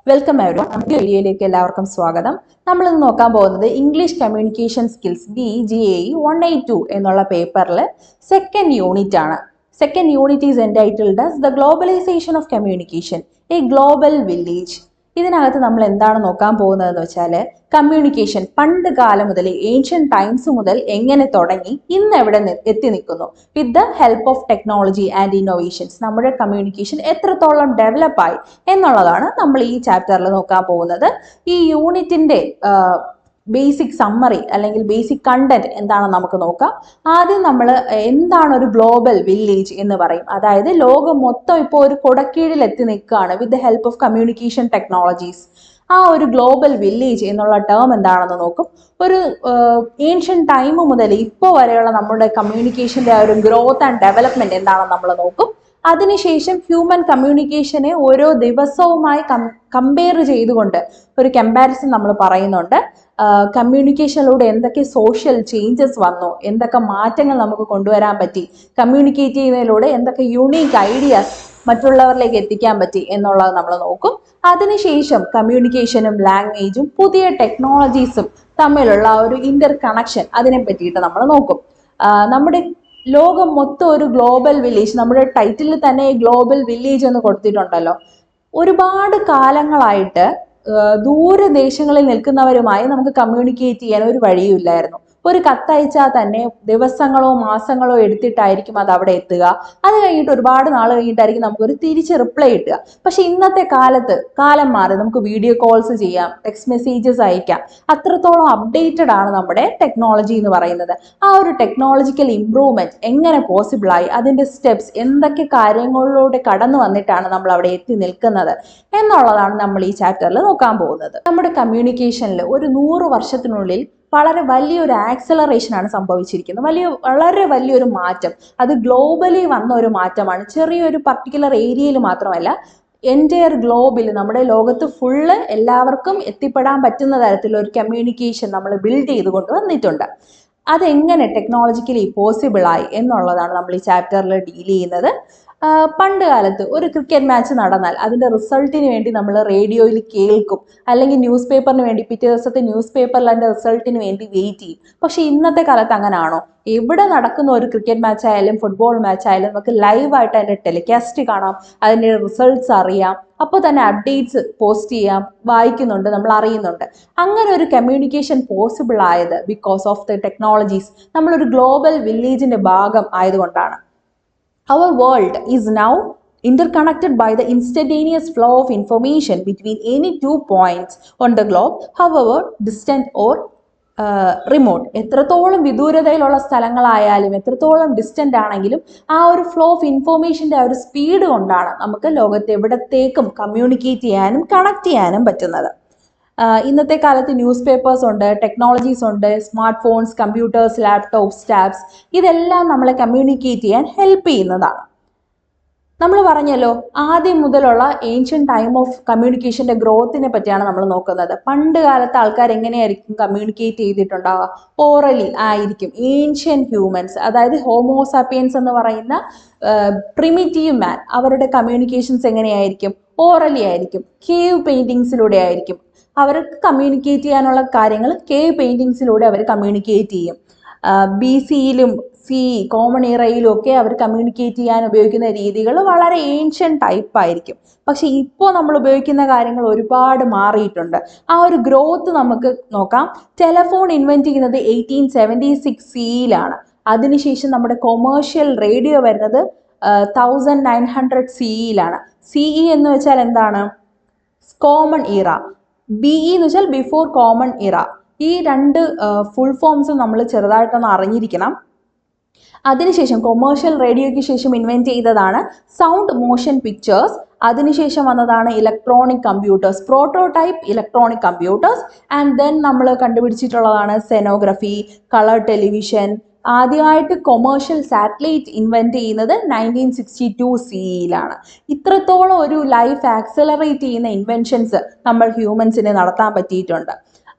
Welcome everyone. നമ്മുടെ വീഡിയോയിലേക്ക് എല്ലാവർക്കും സ്വാഗതം. നമ്മൾ ഇന്ന് നോക്കാൻ പോകുന്നത് ഇംഗ്ലീഷ് കമ്മ്യൂണിക്കേഷൻ സ്കിൽസ് BGAE 182 എന്നുള്ള പേപ്പറിൽ സെക്കൻഡ് യൂണിറ്റ് ആണ്. Second unit is entitled as the globalisation of communication a global village. ഇതിനകത്ത് നമ്മൾ എന്താണ് നോക്കാൻ പോകുന്നതെന്ന് വെച്ചാൽ കമ്മ്യൂണിക്കേഷൻ പണ്ട് കാലം മുതൽ ഏൻഷ്യൻ ടൈംസ് മുതൽ എങ്ങനെ തുടങ്ങി ഇന്ന് എവിടെ എത്തി നിൽക്കുന്നു. With the help of technology and innovations നമ്മുടെ കമ്മ്യൂണിക്കേഷൻ എത്രത്തോളം ഡെവലപ്പായി എന്നുള്ളതാണ് നമ്മൾ ഈ ചാപ്റ്ററിൽ നോക്കാൻ പോകുന്നത്. ഈ യൂണിറ്റിന്റെ ബേസിക് സമ്മറി അല്ലെങ്കിൽ ബേസിക് കണ്ടന്റ് എന്താണെന്ന് നമുക്ക് നോക്കാം. ആദ്യം നമ്മൾ എന്താണ് ഒരു ഗ്ലോബൽ വില്ലേജ് എന്ന് പറയും. അതായത് ലോകം മൊത്തം ഇപ്പോൾ ഒരു കുടക്കീഴിൽ എത്തി നിൽക്കുകയാണ് with the help of communication technologies. ആ ഒരു ഗ്ലോബൽ വില്ലേജ് എന്നുള്ള ടേം എന്താണെന്ന് നോക്കും. ഒരു ഏൻഷ്യൻ ടൈം മുതൽ ഇപ്പോൾ വരെയുള്ള നമ്മുടെ കമ്മ്യൂണിക്കേഷൻ്റെ ആ ഒരു ഗ്രോത്ത് ആൻഡ് ഡെവലപ്മെന്റ് എന്താണെന്ന് നമ്മൾ നോക്കും. അതിനുശേഷം ഹ്യൂമൻ കമ്മ്യൂണിക്കേഷനെ ഓരോ ദിവസവുമായി കമ്പയർ ചെയ്തുകൊണ്ട് ഒരു കമ്പാരിസൺ നമ്മൾ പറയുന്നുണ്ട്. കമ്മ്യൂണിക്കേഷനിലൂടെ എന്തൊക്കെ സോഷ്യൽ ചേഞ്ചസ് വന്നു, എന്തൊക്കെ മാറ്റങ്ങൾ നമുക്ക് കൊണ്ടുവരാൻ പറ്റി, കമ്മ്യൂണിക്കേറ്റ് ചെയ്യുന്നതിലൂടെ എന്തൊക്കെ യുണീക്ക് ഐഡിയാസ് മറ്റുള്ളവരിലേക്ക് എത്തിക്കാൻ പറ്റി എന്നുള്ളത് നമ്മൾ നോക്കും. അതിനുശേഷം കമ്മ്യൂണിക്കേഷനും ലാംഗ്വേജും പുതിയ ടെക്നോളജീസും തമ്മിലുള്ള ഒരു ഇന്റർ കണക്ഷൻ അതിനെ പറ്റിയിട്ട് നമ്മൾ നോക്കും. നമ്മുടെ ലോകം മൊത്തം ഒരു ഗ്ലോബൽ വില്ലേജ്, നമ്മുടെ ടൈറ്റിലിൽ തന്നെ ഗ്ലോബൽ വില്ലേജ് എന്ന് കൊടുത്തിട്ടുണ്ടല്ലോ. ഒരുപാട് കാലങ്ങളായിട്ട് ദൂരദേശങ്ങളിൽ നിൽക്കുന്നവരുമായി നമുക്ക് കമ്മ്യൂണിക്കേറ്റ് ചെയ്യാൻ ഒരു വഴിയുമില്ലായിരുന്നു. ഒരു കത്തയച്ചാൽ തന്നെ ദിവസങ്ങളോ മാസങ്ങളോ എടുത്തിട്ടായിരിക്കും അത് അവിടെ എത്തുക. അത് കഴിഞ്ഞിട്ട് ഒരുപാട് നാൾ കഴിഞ്ഞിട്ടായിരിക്കും നമുക്കൊരു തിരിച്ച് റിപ്ലൈ കിട്ടുക. പക്ഷെ ഇന്നത്തെ കാലത്ത് കാലം മാറി നമുക്ക് വീഡിയോ കോൾസ് ചെയ്യാം, ടെക്സ്റ്റ് മെസ്സേജസ് അയക്കാം. അത്രത്തോളം അപ്ഡേറ്റഡ് ആണ് നമ്മുടെ ടെക്നോളജി എന്ന് പറയുന്നത്. ആ ഒരു ടെക്നോളജിക്കൽ ഇംപ്രൂവ്മെന്റ് എങ്ങനെ പോസിബിൾ ആയി, അതിന്റെ സ്റ്റെപ്സ് എന്തൊക്കെ കാര്യങ്ങളിലൂടെ കടന്നു വന്നിട്ടാണ് നമ്മൾ അവിടെ എത്തി നിൽക്കുന്നത് എന്നുള്ളതാണ് നമ്മൾ ഈ ചാപ്റ്ററിൽ നോക്കാൻ പോകുന്നത്. നമ്മുടെ കമ്മ്യൂണിക്കേഷനിൽ ഒരു 100 വർഷത്തിനുള്ളിൽ വളരെ വലിയൊരു ആക്സലറേഷൻ ആണ് സംഭവിച്ചിരിക്കുന്നത്. വളരെ വലിയൊരു മാറ്റം. അത് ഗ്ലോബലി വന്ന ഒരു മാറ്റമാണ്. ചെറിയൊരു പർട്ടിക്കുലർ ഏരിയയിൽ മാത്രമല്ല, എൻറ്റയർ ഗ്ലോബിൽ നമ്മുടെ ലോകത്ത് ഫുള്ള് എല്ലാവർക്കും എത്തിപ്പെടാൻ പറ്റുന്ന തരത്തിലുള്ള ഒരു കമ്മ്യൂണിക്കേഷൻ നമ്മൾ ബിൽഡ് ചെയ്തുകൊണ്ട് വന്നിട്ടുണ്ട്. അതെങ്ങനെ ടെക്നോളജിക്കലി പോസിബിൾ ആയി എന്നുള്ളതാണ് നമ്മൾ ഈ ചാപ്റ്ററിൽ ഡീൽ ചെയ്യുന്നത്. പണ്ട് കാലത്ത് ഒരു ക്രിക്കറ്റ് മാച്ച് നടന്നാൽ അതിൻ്റെ റിസൾട്ടിന് വേണ്ടി നമ്മൾ റേഡിയോയിൽ കേൾക്കും, അല്ലെങ്കിൽ ന്യൂസ് പേപ്പറിന് വേണ്ടി പിറ്റേ ദിവസത്തെ ന്യൂസ് പേപ്പറിൽ അതിൻ്റെ റിസൾട്ടിന് വേണ്ടി വെയിറ്റ് ചെയ്യും. പക്ഷെ ഇന്നത്തെ കാലത്ത് അങ്ങനെയാണോ? എവിടെ നടക്കുന്ന ഒരു ക്രിക്കറ്റ് മാച്ച് ആയാലും ഫുട്ബോൾ മാച്ച് ആയാലും നമുക്ക് ലൈവായിട്ട് അതിൻ്റെ ടെലികാസ്റ്റ് കാണാം, അതിൻ്റെ റിസൾട്ട്സ് അറിയാം, അപ്പോൾ തന്നെ അപ്ഡേറ്റ്സ് പോസ്റ്റ് ചെയ്യാം, വായിക്കുന്നുണ്ട്, നമ്മൾ അറിയുന്നുണ്ട്. അങ്ങനെ ഒരു കമ്മ്യൂണിക്കേഷൻ പോസിബിൾ ആയത് ബിക്കോസ് ഓഫ് ദ ടെക്നോളജീസ്. നമ്മളൊരു ഗ്ലോബൽ വില്ലേജിൻ്റെ ഭാഗം ആയതുകൊണ്ടാണ്. Our world is now interconnected by the instantaneous flow of information between any 2 points on the globe, however distant or remote. എത്രത്തോളം വിദൂരതയിലുള്ള സ്ഥലങ്ങളായാലും എത്രത്തോളം ഡിസ്റ്റൻ്റ് ആണെങ്കിലും ആ ഒരു ഫ്ലോ ഓഫ് ഇൻഫോർമേഷൻ്റെ ആ ഒരു സ്പീഡ് കൊണ്ടാണ് നമുക്ക് ലോകത്തെ എവിടത്തേക്കും കമ്മ്യൂണിക്കേറ്റ് ചെയ്യാനും കണക്ട് ചെയ്യാനും പറ്റുന്നത്. ഇന്നത്തെ കാലത്ത് ന്യൂസ് പേപ്പേഴ്സ് ഉണ്ട്, ടെക്നോളജീസ് ഉണ്ട്, smart phones, computers, laptops, tabs, ഇതെല്ലാം നമ്മളെ കമ്മ്യൂണിക്കേറ്റ് ചെയ്യാൻ ഹെൽപ്പ് ചെയ്യുന്നതാണ്. നമ്മൾ പറഞ്ഞല്ലോ, ആദ്യം മുതലുള്ള ഏൻഷ്യൻ ടൈം ഓഫ് കമ്മ്യൂണിക്കേഷൻ്റെ ഗ്രോത്തിനെ പറ്റിയാണ് നമ്മൾ നോക്കുന്നത്. പണ്ട് കാലത്ത് ആൾക്കാർ എങ്ങനെയായിരിക്കും കമ്മ്യൂണിക്കേറ്റ് ചെയ്തിട്ടുണ്ടാവുക? ഓറലി ആയിരിക്കും. ഏൻഷ്യൻ ഹ്യൂമൻസ്, അതായത് ഹോമോസാപ്പിയൻസ് എന്ന് പറയുന്ന പ്രിമിറ്റീവ് മാൻ, അവരുടെ കമ്മ്യൂണിക്കേഷൻസ് എങ്ങനെയായിരിക്കും? ഓറലി ആയിരിക്കും. കേവ് പെയിൻറ്റിങ്സിലൂടെ ആയിരിക്കും. അവർക്ക് കമ്മ്യൂണിക്കേറ്റ് ചെയ്യാനുള്ള കാര്യങ്ങൾ കേവ് പെയിൻറ്റിങ്സിലൂടെ അവർ കമ്മ്യൂണിക്കേറ്റ് ചെയ്യും. BC-യിലും കോമൺ ഇറയിലും ഒക്കെ അവർ കമ്മ്യൂണിക്കേറ്റ് ചെയ്യാൻ ഉപയോഗിക്കുന്ന രീതികൾ വളരെ ഏൻഷ്യൻ ടൈപ്പ് ആയിരിക്കും. പക്ഷെ ഇപ്പോൾ നമ്മൾ ഉപയോഗിക്കുന്ന കാര്യങ്ങൾ ഒരുപാട് മാറിയിട്ടുണ്ട്. ആ ഒരു ഗ്രോത്ത് നമുക്ക് നോക്കാം. ടെലഫോൺ ഇൻവെന്റ് ചെയ്യുന്നത് 1876 CE-യിലാണ്. അതിനുശേഷം നമ്മുടെ കൊമേഴ്ഷ്യൽ റേഡിയോ വരുന്നത് 1900 CE-യിലാണ്. CE എന്ന് വെച്ചാൽ എന്താണ്? കോമൺ ഇറ. BE എന്ന് വെച്ചാൽ ബിഫോർ കോമൺ ഇറ. ഈ രണ്ട് ഫുൾ ഫോംസ് നമ്മൾ ചെറുതായിട്ടൊന്ന് അറിഞ്ഞിരിക്കണം. അതിനുശേഷം കൊമേഴ്ഷ്യൽ റേഡിയോയ്ക്ക് ശേഷം ഇൻവെന്റ് ചെയ്തതാണ് സൗണ്ട് മോഷൻ പിക്ചേഴ്സ്. അതിനുശേഷം വന്നതാണ് electronic computers, prototype electronic computers. And then നമ്മൾ കണ്ടുപിടിച്ചിട്ടുള്ളതാണ് സെനോഗ്രഫി, കളർ ടെലിവിഷൻ. ആദ്യമായിട്ട് കൊമേഴ്ഷ്യൽ സാറ്റലൈറ്റ് ഇൻവെന്റ് ചെയ്യുന്നത് 1962 CE-യിലാണ്. ഇത്രത്തോളം ഒരു ലൈഫ് ആക്സലറേറ്റ് ചെയ്യുന്ന ഇൻവെൻഷൻസ് നമ്മൾ ഹ്യൂമൻസിനെ നടത്താൻ പറ്റിയിട്ടുണ്ട്.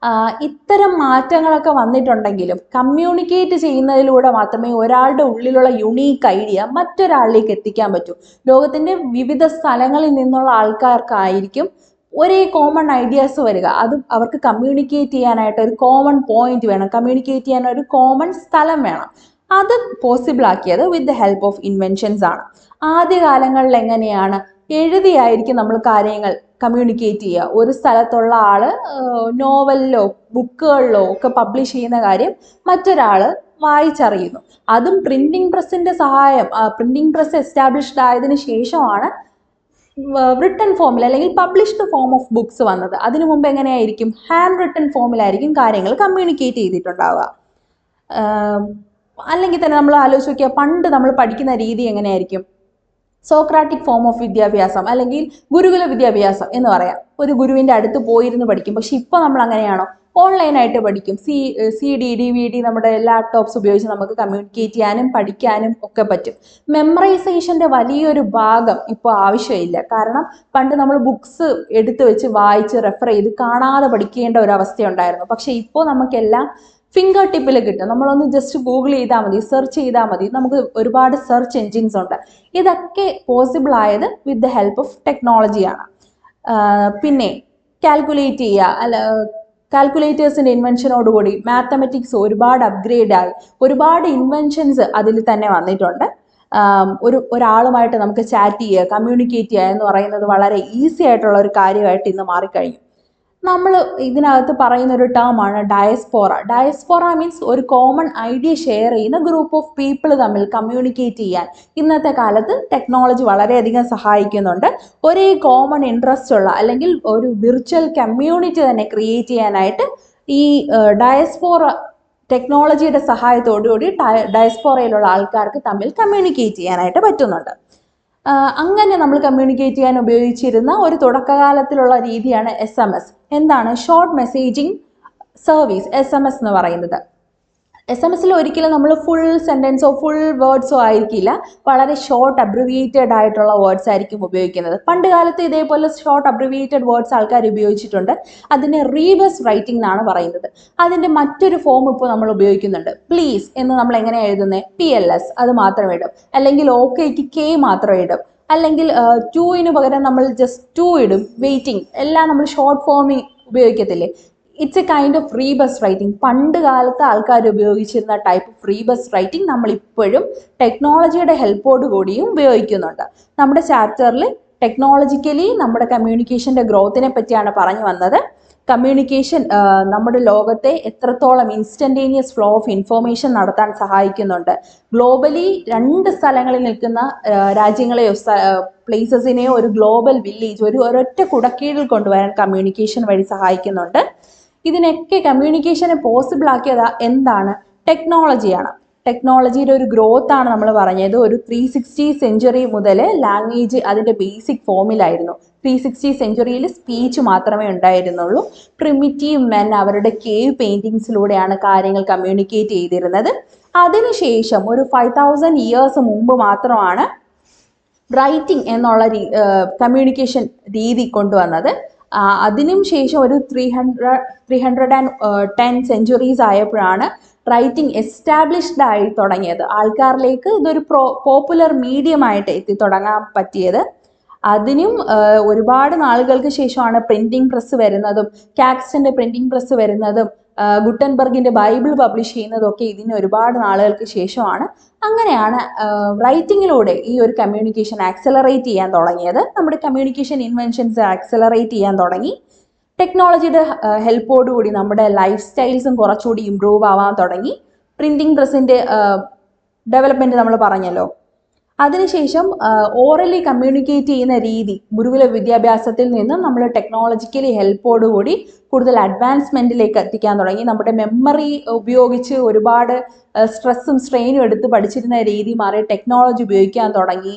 ഇത്തരം മാറ്റങ്ങളൊക്കെ വന്നിട്ടുണ്ടെങ്കിലും കമ്മ്യൂണിക്കേറ്റ് ചെയ്യുന്നതിലൂടെ മാത്രമേ ഒരാളുടെ ഉള്ളിലുള്ള യുണീക്ക് ഐഡിയ മറ്റൊരാളിലേക്ക് എത്തിക്കാൻ പറ്റൂ. ലോകത്തിൻ്റെ വിവിധ സ്ഥലങ്ങളിൽ നിന്നുള്ള ആൾക്കാർക്കായിരിക്കും ഒരേ കോമൺ ഐഡിയാസ് വരിക, അത് അവർക്ക് കമ്മ്യൂണിക്കേറ്റ് ചെയ്യാനായിട്ട് ഒരു കോമൺ പോയിന്റ് വേണം, കമ്മ്യൂണിക്കേറ്റ് ചെയ്യാൻ ഒരു കോമൺ സ്ഥലം വേണം. അത് പോസിബിൾ ആക്കിയത് with the help of inventions ആണ്. ആദ്യകാലങ്ങളിൽ എങ്ങനെയാണ്, എഴുതിയായിരിക്കും നമ്മൾ കാര്യങ്ങൾ കമ്മ്യൂണിക്കേറ്റ് ചെയ്യുക. ഒരു സ്ഥലത്തുള്ള ആള് നോവലിലോ ബുക്കുകളിലോ ഒക്കെ പബ്ലിഷ് ചെയ്യുന്ന കാര്യം മറ്റൊരാൾ വായിച്ചറിയുന്നു. അതും പ്രിന്റിംഗ് പ്രസിന്റെ സഹായം, പ്രിന്റിംഗ് പ്രസ് എസ്റ്റാബ്ലിഷ്ഡ് ആയതിനു ശേഷമാണ് റിട്ടൺ ഫോമിൽ അല്ലെങ്കിൽ പബ്ലിഷ്ഡ് ഫോം ഓഫ് ബുക്സ് വന്നത്. അതിനു മുമ്പ് എങ്ങനെയായിരിക്കും, ഹാൻഡ് റിട്ടൺ ഫോമിലായിരിക്കും കാര്യങ്ങൾ കമ്മ്യൂണിക്കേറ്റ് ചെയ്തിട്ടുണ്ടാവുക. അല്ലെങ്കിൽ തന്നെ നമ്മൾ ആലോചിച്ച് നോക്കിയാൽ പണ്ട് നമ്മൾ പഠിക്കുന്ന രീതി എങ്ങനെയായിരിക്കും, സോക്രാറ്റിക് ഫോം ഓഫ് വിദ്യാഭ്യാസം അല്ലെങ്കിൽ ഗുരുകുല വിദ്യാഭ്യാസം എന്ന് പറയാം. ഒരു ഗുരുവിൻ്റെ അടുത്ത് പോയിരുന്ന് പഠിക്കും. പക്ഷെ ഇപ്പോൾ നമ്മൾ അങ്ങനെയാണോ, ഓൺലൈനായിട്ട് പഠിക്കും. CD DVD നമ്മുടെ ലാപ്ടോപ്സ് ഉപയോഗിച്ച് നമുക്ക് കമ്മ്യൂണിക്കേറ്റ് ചെയ്യാനും പഠിക്കാനും ഒക്കെ പറ്റും. മെമ്മറൈസേഷൻ്റെ വലിയൊരു ഭാഗം ഇപ്പോൾ ആവശ്യമില്ല. കാരണം പണ്ട് നമ്മൾ ബുക്സ് എടുത്തു വെച്ച് വായിച്ച് റെഫർ ചെയ്ത് കാണാതെ പഠിക്കേണ്ട ഒരു അവസ്ഥയുണ്ടായിരുന്നു. പക്ഷെ ഇപ്പോൾ നമുക്കെല്ലാം ഫിംഗർ ടിപ്പിൽ കിട്ടും. നമ്മളൊന്ന് ജസ്റ്റ് ഗൂഗിൾ ചെയ്താൽ മതി, സെർച്ച് ചെയ്താൽ മതി. നമുക്ക് ഒരുപാട് സെർച്ച് എൻജിൻസ് ഉണ്ട്. ഇതൊക്കെ പോസിബിൾ ആയത് വിത്ത് ദ ഹെൽപ്പ് ഓഫ് ടെക്നോളജിയാണ്. പിന്നെ കാൽക്കുലേറ്റ് ചെയ്യുക, കാൽക്കുലേറ്റേഴ്സിൻ്റെ ഇൻവെൻഷനോടുകൂടി മാത്തമെറ്റിക്സ് ഒരുപാട് അപ്ഗ്രേഡ് ആയി. ഒരുപാട് ഇൻവെൻഷൻസ് അതിൽ തന്നെ വന്നിട്ടുണ്ട്. ഒരാളുമായിട്ട് നമുക്ക് ചാറ്റ് ചെയ്യുക, കമ്മ്യൂണിക്കേറ്റ് ചെയ്യുക എന്ന് പറയുന്നത് വളരെ ഈസി ആയിട്ടുള്ള ഒരു കാര്യമായിട്ട് ഇന്ന് മാറിക്കഴിഞ്ഞു. നമ്മൾ ഇതിനകത്ത് പറയുന്ന ഒരു ടേമാണ് ഡയസ്പോറ. ഡയസ്പോറ മീൻസ് ഒരു കോമൺ ഐഡിയ ഷെയർ ചെയ്യുന്ന ഗ്രൂപ്പ് ഓഫ് പീപ്പിൾ തമ്മിൽ കമ്മ്യൂണിക്കേറ്റ് ചെയ്യാൻ ഇന്നത്തെ കാലത്ത് ടെക്നോളജി വളരെയധികം സഹായിക്കുന്നുണ്ട്. ഒരേ കോമൺ ഇൻട്രസ്റ്റ് ഉള്ള അല്ലെങ്കിൽ ഒരു വിർച്വൽ കമ്മ്യൂണിറ്റി തന്നെ ക്രിയേറ്റ് ചെയ്യാനായിട്ട് ഈ ഡയസ്പോറ ടെക്നോളജിയുടെ സഹായത്തോടുകൂടി ഡയസ്പോറയിലുള്ള ആൾക്കാർക്ക് തമ്മിൽ കമ്മ്യൂണിക്കേറ്റ് ചെയ്യാനായിട്ട് പറ്റുന്നുണ്ട്. അങ്ങനെ നമ്മൾ കമ്മ്യൂണിക്കേറ്റ് ചെയ്യാൻ ഉപയോഗിച്ചിരുന്ന ഒരു തുടക്കകാലത്തിലുള്ള രീതിയാണ് SMS. എന്താണ് ഷോർട്ട് മെസ്സേജിങ് സർവീസ്, SMS എന്ന് പറയുന്നത്. SMS ഒരിക്കലും നമ്മൾ ഫുൾ സെൻറ്റൻസോ ഫുൾ വേർഡ്സോ ആയിരിക്കില്ല, വളരെ ഷോർട്ട് അബ്രിവിയേറ്റഡ് ആയിട്ടുള്ള വേർഡ്സ് ആയിരിക്കും ഉപയോഗിക്കുന്നത്. പണ്ട് കാലത്ത് ഇതേപോലെ ഷോർട്ട് അബ്രിവിയേറ്റഡ് വേർഡ്സ് ആൾക്കാർ ഉപയോഗിച്ചിട്ടുണ്ട്. അതിനെ റീവേഴ്സ് റൈറ്റിംഗ് എന്നാണ് പറയുന്നത്. അതിൻ്റെ മറ്റൊരു ഫോം ഇപ്പോൾ നമ്മൾ ഉപയോഗിക്കുന്നുണ്ട്. പ്ലീസ് എന്ന് നമ്മൾ എങ്ങനെ എഴുതുന്നത്, PLS അത് മാത്രം ഇടും. അല്ലെങ്കിൽ ഓക്കേക്ക് K മാത്രം ഇടും. അല്ലെങ്കിൽ ടൂവിന് പകരം നമ്മൾ ജസ്റ്റ് 2 ഇടും. വെയിറ്റിംഗ് എല്ലാം നമ്മൾ ഷോർട്ട് ഫോമിൽ ഉപയോഗിക്കത്തില്ലേ. It's a kind of rebus writing. പണ്ട് കാലത്ത് ആൾക്കാർ ഉപയോഗിച്ചിരുന്ന ടൈപ്പ് ഓഫ് റീബസ് റൈറ്റിംഗ് നമ്മൾ ഇപ്പോഴും ടെക്നോളജിയുടെ ഹെൽപ്പോട് കൂടിയും ഉപയോഗിക്കുന്നുണ്ട്. നമ്മുടെ ചാപ്റ്ററിൽ ടെക്നോളജിക്കലി നമ്മുടെ കമ്മ്യൂണിക്കേഷൻ്റെ ഗ്രോത്തിനെ പറ്റിയാണ് പറഞ്ഞു വന്നത്. കമ്മ്യൂണിക്കേഷൻ നമ്മുടെ ലോകത്തെ എത്രത്തോളം ഇൻസ്റ്റൻറ്റേനിയസ് ഫ്ലോ ഓഫ് ഇൻഫോർമേഷൻ നടത്താൻ സഹായിക്കുന്നുണ്ട്. ഗ്ലോബലി 2 സ്ഥലങ്ങളിൽ നിൽക്കുന്ന രാജ്യങ്ങളെയോ പ്ലേസസിനെയോ ഒരു ഗ്ലോബൽ വില്ലേജ്, ഒരൊറ്റ കുടക്കീഴിൽ കൊണ്ടുവരാൻ കമ്മ്യൂണിക്കേഷൻ വഴി സഹായിക്കുന്നുണ്ട്. ഇതിനൊക്കെ കമ്മ്യൂണിക്കേഷനെ പോസിബിൾ ആക്കിയത് എന്താണ്, ടെക്നോളജിയാണ്. ടെക്നോളജിയുടെ ഒരു ഗ്രോത്ത് ആണ് നമ്മൾ പറഞ്ഞത്. ഒരു 360 സെഞ്ച്വറി മുതൽ ലാംഗ്വേജ് അതിൻ്റെ ബേസിക് ഫോമിലായിരുന്നു. 360 സെഞ്ച്വറിയിൽ സ്പീച്ച് മാത്രമേ ഉണ്ടായിരുന്നുള്ളൂ. പ്രിമിറ്റീവ് മെൻ അവരുടെ കേവ് പെയിൻറ്റിങ്സിലൂടെയാണ് കാര്യങ്ങൾ കമ്മ്യൂണിക്കേറ്റ് ചെയ്തിരുന്നത്. അതിനുശേഷം ഒരു 5000 ഇയേഴ്സ് മുമ്പ് മാത്രമാണ് റൈറ്റിംഗ് എന്നുള്ള കമ്മ്യൂണിക്കേഷൻ രീതി കൊണ്ടുവന്നത്. അതിനും ശേഷം ഒരു 310 സെഞ്ച്വറീസ് ആയപ്പോഴാണ് റൈറ്റിംഗ് എസ്റ്റാബ്ലിഷ്ഡ് ആയി തുടങ്ങിയത്. ആൾക്കാരിലേക്ക് ഇതൊരു പോപ്പുലർ മീഡിയമായിട്ട് എത്തി തുടങ്ങാൻ പറ്റിയത്. അതിനും ഒരുപാട് നാളുകൾക്ക് ശേഷമാണ് പ്രിന്റിംഗ് പ്രസ് വരുന്നതും കാക്സ്റ്റന്റെ പ്രിന്റിംഗ് പ്രസ് വരുന്നതും ഗുട്ടൻബർഗിന്റെ ബൈബിൾ പബ്ലിഷ് ചെയ്യുന്നതൊക്കെ ഇതിന് ഒരുപാട് നാളുകൾക്ക് ശേഷമാണ്. അങ്ങനെയാണ് റൈറ്റിങ്ങിലൂടെ ഈ ഒരു കമ്മ്യൂണിക്കേഷൻ ആക്സലറേറ്റ് ചെയ്യാൻ തുടങ്ങിയത്. നമ്മുടെ കമ്മ്യൂണിക്കേഷൻ ഇൻവെൻഷൻസ് ആക്സലറേറ്റ് ചെയ്യാൻ തുടങ്ങി. ടെക്നോളജിയുടെ ഹെൽപ്പോടുകൂടി നമ്മുടെ ലൈഫ് സ്റ്റൈൽസും കുറച്ചുകൂടി ഇമ്പ്രൂവ് ആവാൻ തുടങ്ങി. പ്രിന്റിംഗ് പ്രസിന്റെ ഡെവലപ്മെന്റ് നമ്മൾ പറഞ്ഞല്ലോ. അതിനുശേഷം ഓറലി കമ്മ്യൂണിക്കേറ്റ് ചെയ്യുന്ന രീതി ഗുരുകുല വിദ്യാഭ്യാസത്തിൽ നിന്നും നമ്മൾ ടെക്നോളജിക്കലി ഹെൽപ്പോടുകൂടി കൂടുതൽ അഡ്വാൻസ്മെൻറ്റിലേക്ക് എത്തിക്കാൻ തുടങ്ങി. നമ്മുടെ മെമ്മറി ഉപയോഗിച്ച് ഒരുപാട് സ്ട്രെസ്സും സ്ട്രെയിനും എടുത്ത് പഠിച്ചിരുന്ന രീതി മാറി ടെക്നോളജി ഉപയോഗിക്കാൻ തുടങ്ങി.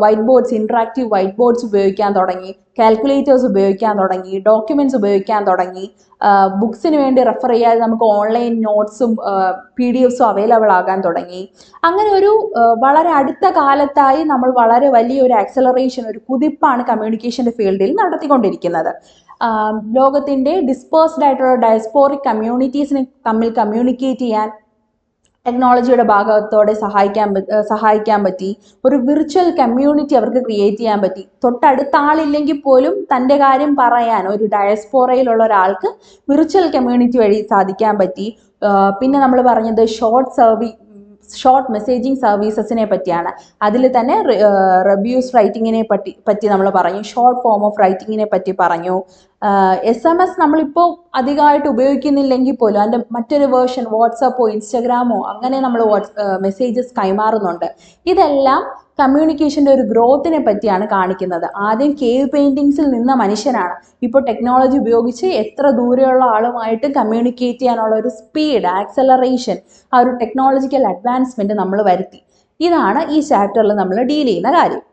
White boards, interactive white boards ഉപയോഗിക്കാൻ തുടങ്ങി. കാൽക്കുലേറ്റേഴ്സ് ഉപയോഗിക്കാൻ തുടങ്ങി. ഡോക്യുമെൻറ്റ്സ് ഉപയോഗിക്കാൻ തുടങ്ങി. ബുക്സിന് വേണ്ടി റെഫർ ചെയ്യാതെ നമുക്ക് ഓൺലൈൻ നോട്ട്സും PDFസും അവൈലബിൾ ആകാൻ തുടങ്ങി. അങ്ങനെ ഒരു വളരെ അടുത്ത കാലത്തായി നമ്മൾ വളരെ വലിയൊരു ആക്സലറേഷൻ, ഒരു കുതിപ്പാണ് കമ്മ്യൂണിക്കേഷൻ്റെ ഫീൽഡിൽ നടത്തിക്കൊണ്ടിരിക്കുന്നത്. ലോകത്തിൻ്റെ ഡിസ്പേഴ്സ്ഡ് ആയിട്ടുള്ള ഡയസ്പോറിക് കമ്മ്യൂണിറ്റീസിനെ തമ്മിൽ കമ്മ്യൂണിക്കേറ്റ് ചെയ്യാൻ ടെക്നോളജിയുടെ ഭാഗത്തോടെ സഹായിക്കാൻ പറ്റി. ഒരു വിർച്വൽ കമ്മ്യൂണിറ്റി അവർക്ക് ക്രിയേറ്റ് ചെയ്യാൻ പറ്റി. തൊട്ടടുത്ത ആളില്ലെങ്കിൽ പോലും തൻ്റെ കാര്യം പറയാൻ ഒരു ഡയസ്പോറയിലുള്ള ഒരാൾക്ക് വിർച്വൽ കമ്മ്യൂണിറ്റി വഴി സാധിക്കാൻ പറ്റി. പിന്നെ നമ്മൾ പറഞ്ഞത് ഷോർട്ട് മെസ്സേജിങ് സർവീസസിനെ പറ്റിയാണ്. അതിൽ തന്നെ റിവ്യൂസ് റൈറ്റിങ്ങിനെ പറ്റി നമ്മൾ പറഞ്ഞു. ഷോർട്ട് ഫോം ഓഫ് റൈറ്റിങ്ങിനെ പറ്റി പറഞ്ഞു. SMS നമ്മളിപ്പോൾ അധികമായിട്ട് ഉപയോഗിക്കുന്നില്ലെങ്കിൽ പോലും അതിൻ്റെ മറ്റൊരു വേർഷൻ വാട്സപ്പോ ഇൻസ്റ്റഗ്രാമോ അങ്ങനെ നമ്മൾ മെസ്സേജസ് കൈമാറുന്നുണ്ട്. ഇതെല്ലാം കമ്മ്യൂണിക്കേഷൻ്റെ ഒരു ഗ്രോത്തിനെ പറ്റിയാണ് കാണിക്കുന്നത്. ആദ്യം കേവ് പെയിൻറ്റിങ്സിൽ നിന്ന മനുഷ്യനാണ് ഇപ്പോൾ ടെക്നോളജി ഉപയോഗിച്ച് എത്ര ദൂരെയുള്ള ആളുമായിട്ട് കമ്മ്യൂണിക്കേറ്റ് ചെയ്യാനുള്ള ഒരു സ്പീഡ്, ആക്സലറേഷൻ, ആ ഒരു ടെക്നോളജിക്കൽ അഡ്വാൻസ്മെൻറ്റ് നമ്മൾ വരുത്തി. ഇതാണ് ഈ ചാപ്റ്ററിൽ നമ്മൾ ഡീൽ ചെയ്യുന്ന കാര്യം.